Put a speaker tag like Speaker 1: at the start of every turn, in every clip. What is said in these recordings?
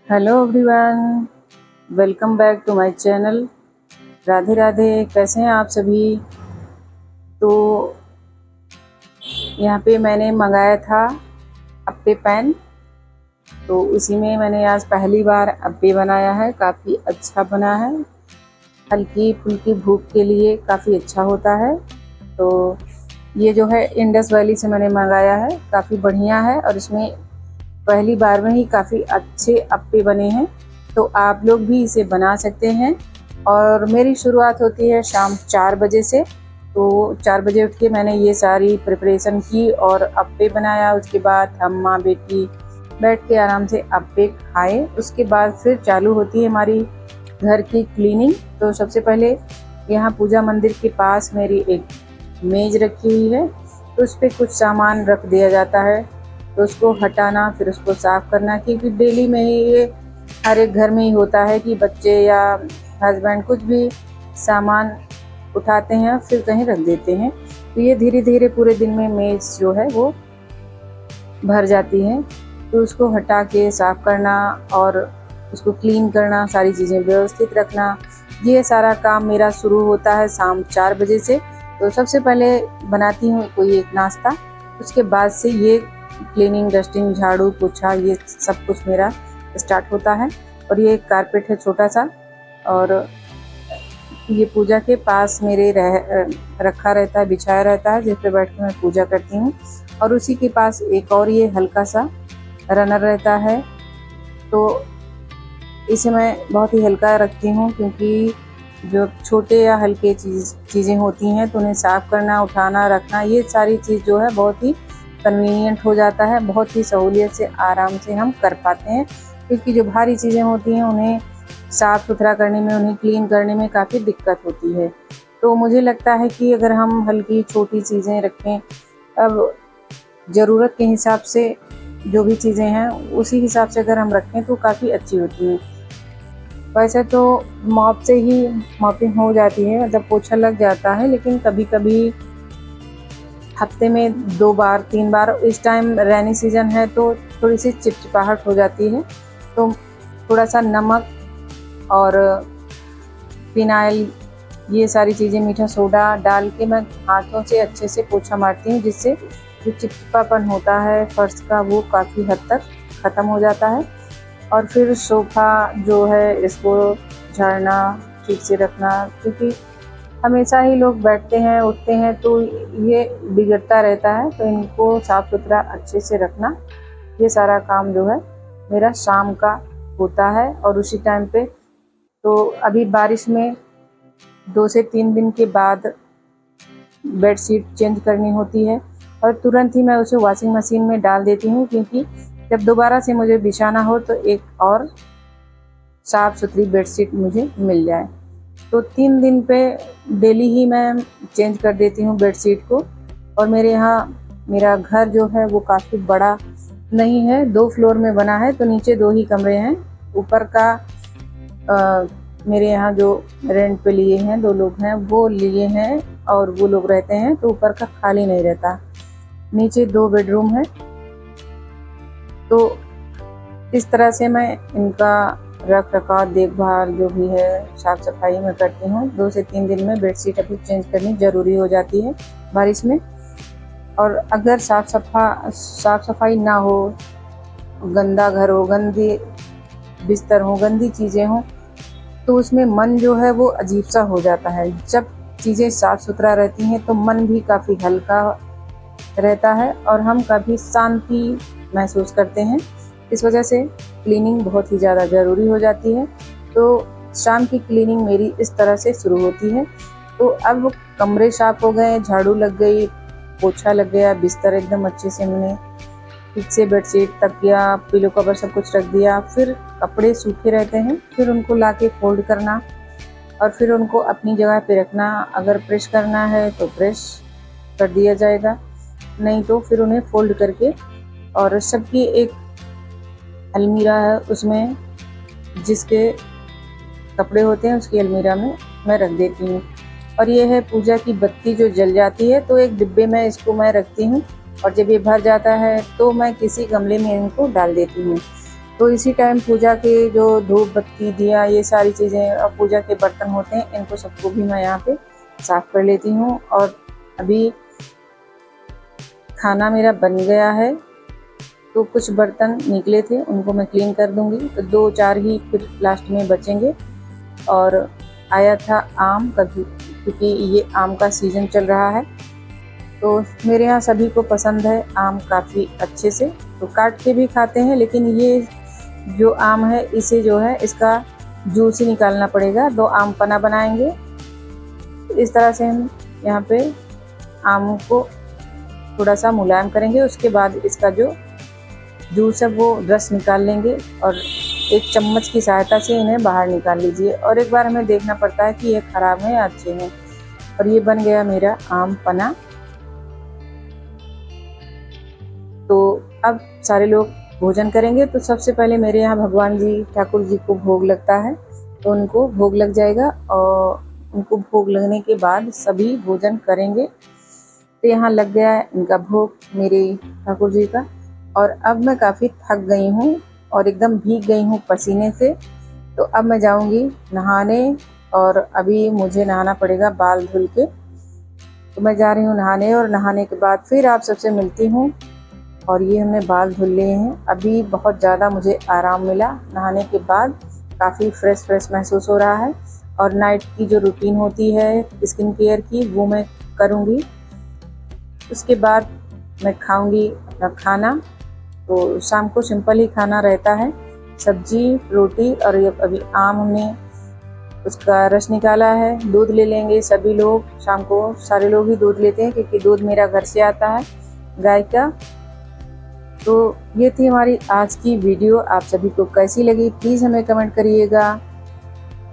Speaker 1: Hello everyone, welcome back to my channel. Radhe Radhe. कैसे हैं आप सभी? तो यहाँ पे मैंने मंगाया था अप्पे पैन, तो उसी में मैंने आज पहली बार अप्पे बनाया है। काफ़ी अच्छा बना है, हल्की फुल्की भूख के लिए काफ़ी अच्छा होता है। तो ये जो है इंडस वैली से मैंने मंगाया है, काफ़ी बढ़िया है और इसमें पहली बार में ही काफ़ी अच्छे अप्पे बने हैं। तो आप लोग भी इसे बना सकते हैं। और मेरी शुरुआत होती है शाम 4 बजे से। तो 4 बजे उठ के मैंने ये सारी प्रिपरेशन की और अप्पे बनाया। उसके बाद हम माँ बेटी बैठ के आराम से अप्पे खाए। उसके बाद फिर चालू होती है हमारी घर की क्लीनिंग। तो सबसे पहले यहाँ पूजा मंदिर के पास मेरी एक मेज़ रखी हुई है, तो उस पर कुछ सामान रख दिया जाता है। तो उसको हटाना, फिर उसको साफ़ करना, क्योंकि डेली में ही ये हर एक घर में ही होता है कि बच्चे या हस्बैंड कुछ भी सामान उठाते हैं फिर कहीं रख देते हैं। तो ये धीरे धीरे पूरे दिन में मेज़ जो है वो भर जाती है। तो उसको हटा के साफ़ करना और उसको क्लीन करना, सारी चीज़ें व्यवस्थित रखना, ये सारा काम मेरा शुरू होता है शाम 4 बजे से। तो सबसे पहले बनाती हूँ कोई एक नाश्ता, उसके बाद से ये क्लीनिंग, डस्टिंग, झाड़ू पोछा, ये सब कुछ मेरा स्टार्ट होता है। और ये एक कारपेट है छोटा सा, और ये पूजा के पास मेरे रखा रहता है, बिछाया रहता है, जिस पे बैठ के मैं पूजा करती हूँ। और उसी के पास एक और ये हल्का सा रनर रहता है। तो इसे मैं बहुत ही हल्का रखती हूँ, क्योंकि जो छोटे या हल्के चीज़ें होती हैं तो उन्हें साफ़ करना, उठाना, रखना, ये सारी चीज़ जो है बहुत ही कन्वीनियंट हो जाता है। बहुत ही सहूलियत से, आराम से हम कर पाते हैं, क्योंकि जो भारी चीज़ें होती हैं उन्हें साफ़ सुथरा करने में, उन्हें क्लीन करने में काफ़ी दिक्कत होती है। तो मुझे लगता है कि अगर हम हल्की छोटी चीज़ें रखें, अब ज़रूरत के हिसाब से जो भी चीज़ें हैं उसी हिसाब से अगर हम रखें तो काफ़ी अच्छी होती हैं। वैसे तो मॉप से ही मॉपिंग हो जाती है, मतलब पोछा लग जाता है, लेकिन कभी कभी हफ्ते में 2 बार 3 बार, इस टाइम रेनी सीजन है तो थोड़ी सी चिपचिपाहट हो जाती है। तो थोड़ा सा नमक और फिनाइल, ये सारी चीज़ें, मीठा सोडा डाल के मैं हाथों से अच्छे से पोछा मारती हूँ, जिससे जो चिपचिपापन होता है फर्श का वो काफ़ी हद तक ख़त्म हो जाता है। और फिर सोफ़ा जो है इसको झाड़ना, ठीक से रखना, क्योंकि हमेशा ही लोग बैठते हैं उठते हैं तो ये बिगड़ता रहता है। तो इनको साफ़ सुथरा अच्छे से रखना, ये सारा काम जो है मेरा शाम का होता है। और उसी टाइम पे, तो अभी बारिश में 2 से 3 दिन के बाद बेडशीट चेंज करनी होती है, और तुरंत ही मैं उसे वॉशिंग मशीन में डाल देती हूँ, क्योंकि जब दोबारा से मुझे बिछाना हो तो एक और साफ़ सुथरी बेडशीट मुझे मिल जाए। तो 3 दिन पे डेली ही मैं चेंज कर देती हूँ बेडशीट को। और मेरे यहाँ मेरा घर जो है वो काफ़ी बड़ा नहीं है, 2 फ्लोर में बना है, तो नीचे 2 ही कमरे हैं। ऊपर का मेरे यहाँ जो रेंट पे लिए हैं 2 लोग हैं, वो लिए हैं और वो लोग रहते हैं, तो ऊपर का खाली नहीं रहता। नीचे 2 बेडरूम है। तो इस तरह से मैं इनका रख रखाव, देखभाल जो भी है, साफ़ सफाई मैं करती हूँ। 2 से 3 दिन में बेडशीट अभी चेंज करनी ज़रूरी हो जाती है बारिश में। और अगर साफ़ सफाई ना हो, गंदा घर हो, गंदे बिस्तर हो, गंदी चीज़ें हों, तो उसमें मन जो है वो अजीब सा हो जाता है। जब चीज़ें साफ़ सुथरा रहती हैं तो मन भी काफ़ी हल्का रहता है और हम काफ़ी शांति महसूस करते हैं। इस वजह से क्लीनिंग बहुत ही ज़्यादा ज़रूरी हो जाती है। तो शाम की क्लीनिंग मेरी इस तरह से शुरू होती है। तो अब कमरे साफ़ हो गए, झाड़ू लग गई, पोछा लग गया, बिस्तर एकदम अच्छे से मैंने ठीक से, बेडशीट, तकिया, पिलो कवर सब कुछ रख दिया। फिर कपड़े सूखे रहते हैं, फिर उनको लाके फोल्ड करना और फिर उनको अपनी जगह पे रखना। अगर प्रेस करना है तो प्रेस कर दिया जाएगा, नहीं तो फिर उन्हें फोल्ड करके, और सबकी एक अलमीरा है, उसमें जिसके कपड़े होते हैं उसकी अलमीरा में मैं रख देती हूँ। और ये है पूजा की बत्ती जो जल जाती है, तो एक डिब्बे में इसको मैं रखती हूँ, और जब ये भर जाता है तो मैं किसी गमले में इनको डाल देती हूँ। तो इसी टाइम पूजा के जो धूप बत्ती दिया ये सारी चीज़ें और पूजा के बर्तन होते हैं, इनको सबको भी मैं यहाँ पे साफ़ कर लेती हूँ। और अभी खाना मेरा बन गया है, तो कुछ बर्तन निकले थे उनको मैं क्लीन कर दूँगी, तो 2-4 ही फिर लास्ट में बचेंगे। और आया था आम, कभी क्योंकि ये आम का सीज़न चल रहा है, तो मेरे यहाँ सभी को पसंद है आम काफ़ी अच्छे से, तो काट के भी खाते हैं। लेकिन ये जो आम है इसे जो है इसका जूस ही निकालना पड़ेगा। 2 आम पन्ना बनाएंगे। इस तरह से हम यहाँ पे आम को थोड़ा सा मुलायम करेंगे, उसके बाद इसका जो जूस है वो रस निकाल लेंगे और एक चम्मच की सहायता से इन्हें बाहर निकाल लीजिए। और एक बार हमें देखना पड़ता है कि ये ख़राब है या अच्छे हैं। और ये बन गया मेरा आम पन्ना। तो अब सारे लोग भोजन करेंगे, तो सबसे पहले मेरे यहाँ भगवान जी ठाकुर जी को भोग लगता है, तो उनको भोग लग जाएगा और उनको भोग लगने के बाद सभी भोजन करेंगे। तो यहाँ लग गया है इनका भोग मेरे ठाकुर जी का। और अब मैं काफ़ी थक गई हूँ और एकदम भीग गई हूँ पसीने से, तो अब मैं जाऊँगी नहाने। और अभी मुझे नहाना पड़ेगा बाल धुल के, तो मैं जा रही हूँ नहाने। और नहाने के बाद फिर आप सबसे मिलती हूँ। और ये हमने बाल धुल लिए हैं, अभी बहुत ज़्यादा मुझे आराम मिला नहाने के बाद, काफ़ी फ्रेश महसूस हो रहा है। और नाइट की जो रूटीन होती है स्किन केयर की वो मैं करूँगी। उसके बाद मैं खाऊँगी अपना खाना। तो शाम को सिंपल ही खाना रहता है, सब्जी रोटी। और ये अभी आम हमने उसका रस निकाला है, दूध ले लेंगे सभी लोग। शाम को सारे लोग ही दूध लेते हैं क्योंकि दूध मेरा घर से आता है गाय का। तो ये थी हमारी आज की वीडियो, आप सभी को कैसी लगी प्लीज़ हमें कमेंट करिएगा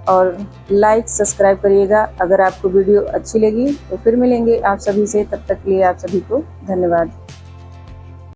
Speaker 1: और लाइक सब्सक्राइब करिएगा अगर आपको वीडियो अच्छी लगी। तो फिर मिलेंगे आप सभी से, तब तक के लिए आप सभी को धन्यवाद।